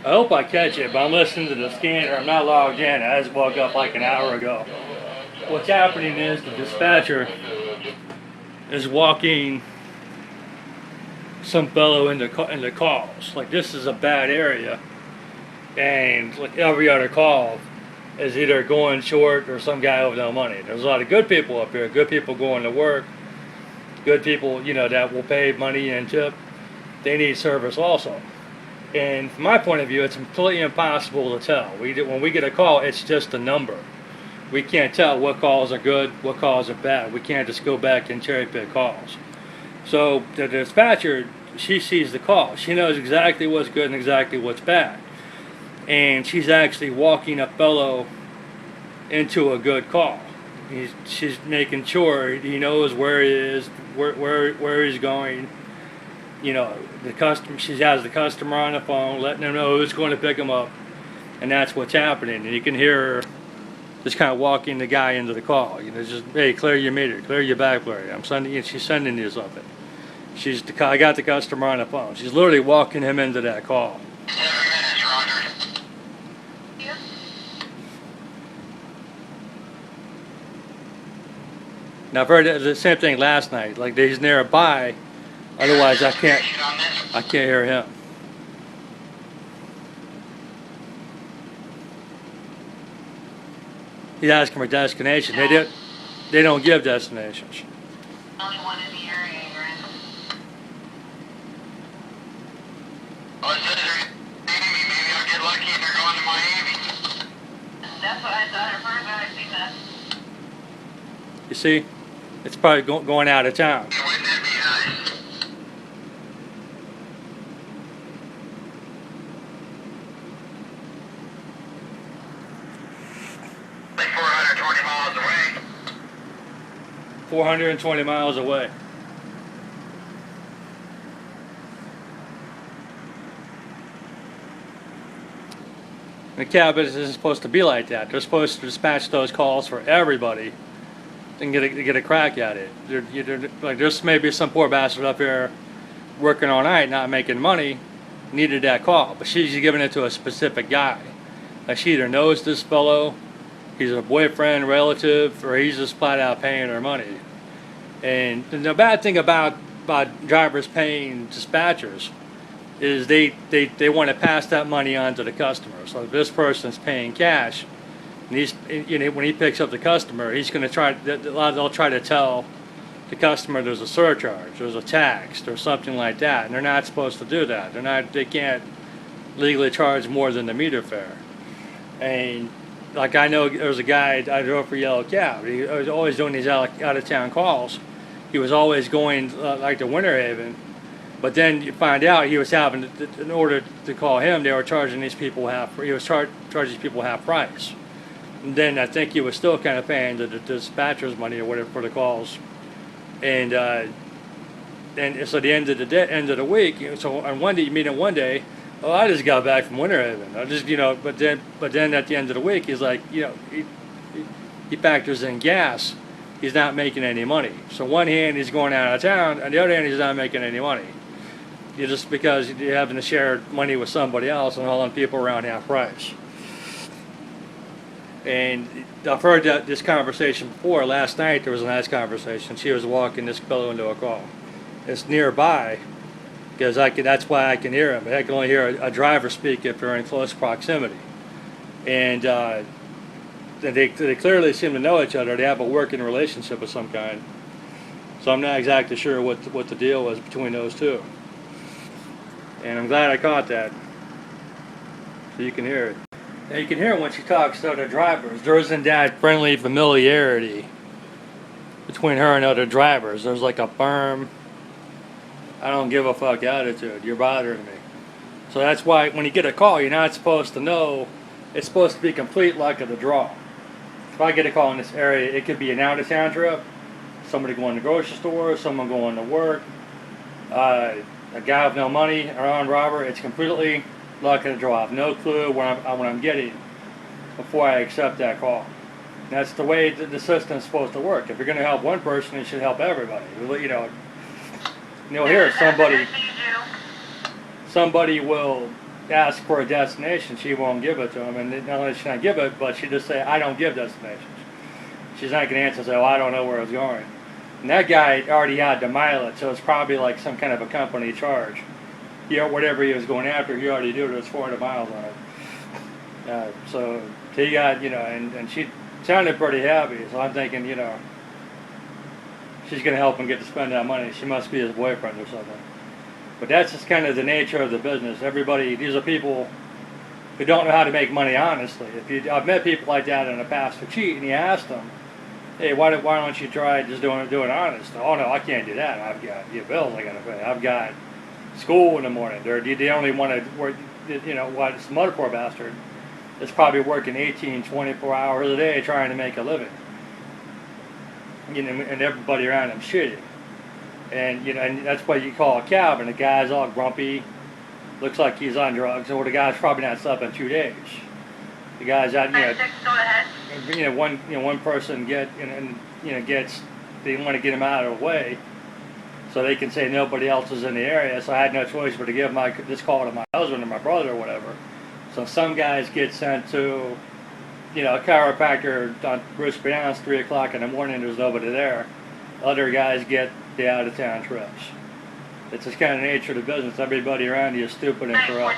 I hope I catch it, but I'm listening to the scanner. I'm not logged in. I just woke up like an hour ago. What's happening is the dispatcher is walking some fellow into calls. Like, this is a bad area, and like every other call is either going short or some guy with no money. There's a lot of good people up here. Good people going to work. Good people, that will pay money and tip. They need service also. And from my point of view, it's completely impossible to tell. When we get a call, it's just a number. We can't tell what calls are good, what calls are bad. We can't just go back and cherry pick calls. So the dispatcher, she sees the call. She knows exactly what's good and exactly what's bad. And she's actually walking a fellow into a good call. She's making sure he knows where he is, where he's going. The customer. She has the customer on the phone, letting him know who's going to pick him up, and that's what's happening. And you can hear her just kind of walking the guy into the call. Just, hey, clear your meter, clear your back blurry. I'm sending. She's sending you something. I got the customer on the phone. She's literally walking him into that call. 7 minutes, Roger. Yeah. Now I've heard the same thing last night. Like, he's nearby. Otherwise, I can't hear him. He's asking for destination. No. They don't give destinations. Only one in the area, right? Well, it says they're Miami. Maybe I'll get lucky and they're going to Miami. That's what I thought at first when I see that. You see? It's probably going out of town. Yeah, wouldn't that be nice? Like 420 miles away. 420 miles away. The cab isn't supposed to be like that. They're supposed to dispatch those calls for everybody and get a crack at it. Like, there's maybe some poor bastard up here working all night, not making money, needed that call, but she's giving it to a specific guy. Like, she either knows this fellow, he's a boyfriend, relative, or he's just flat out paying her money. And the bad thing about drivers paying dispatchers is they want to pass that money on to the customer. So if this person's paying cash, and when he picks up the customer, he's going to they'll try to tell the customer there's a surcharge, there's a tax, or something like that, and they're not supposed to do that. They can't legally charge more than the meter fare. And like, I know there's a guy I drove for Yellow Cab. He was always doing these out of town calls. He was always going like to Winter Haven, but then you find out he was having, in order to call him, they were charging these people he was charging these people half price. And then I think he was still kind of paying the dispatcher's money or whatever for the calls. And so the end of the week, so on one day, you meet him one day, oh, I just got back from Winter Haven. I just, but then at the end of the week, he's like, he factors in gas. He's not making any money. So one hand he's going out of town, and the other hand he's not making any money. Just because you're having to share money with somebody else and hauling people around half price. And I've heard this conversation before. Last night there was a nice conversation. She was walking this fellow into a call. It's nearby, because that's why I can hear him. I can only hear a driver speak if they're in close proximity. And they clearly seem to know each other. They have a working relationship of some kind. So I'm not exactly sure what the deal was between those two. And I'm glad I caught that. So you can hear it. And you can hear it when she talks to other drivers. There isn't that friendly familiarity between her and other drivers. There's like a firm, I don't give a fuck attitude. You're bothering me. So that's why when you get a call, you're not supposed to know. It's supposed to be complete luck of the draw. If I get a call in this area, it could be an out-of-town trip, somebody going to the grocery store, someone going to work, a guy with no money, or armed robber. It's completely luck of the draw. I have no clue what I'm getting before I accept that call. And that's the way the system's supposed to work. If you're going to help one person, you should help everybody. Here somebody will ask for a destination, she won't give it to him. And not only does she not give it, but she just say, I don't give destinations. She's not going to answer and say, oh, I don't know where it's going. And that guy already had the mileage, so it's probably like some kind of a company charge. Whatever he was going after, he already knew there was 400 miles on it. So he got, and she sounded pretty happy. So I'm thinking, she's going to help him get to spend that money. She must be his boyfriend or something. But that's just kind of the nature of the business. These are people who don't know how to make money honestly. I've met people like that in the past who cheat, and you ask them, hey, why don't you try just doing it honest? Oh no, I can't do that. I've got bills I got to pay. I've got school in the morning. They only want to work. Some other poor bastard is probably working 18, 24 hours a day trying to make a living. And everybody around him shitty. And and that's what you call a cab. And the guy's all grumpy, looks like he's on drugs, or the guy's probably not slept in 2 days. The guy's out, Go ahead. one person they want to get him out of the way, so they can say nobody else is in the area. So I had no choice but to give this call to my husband or my brother or whatever. So some guys get sent to, a chiropractor on Bruce Brown's 3 o'clock in the morning. There's nobody there. Other guys get the out of town trips. It's just kind of the nature of the business. Everybody around you is stupid and corrupt.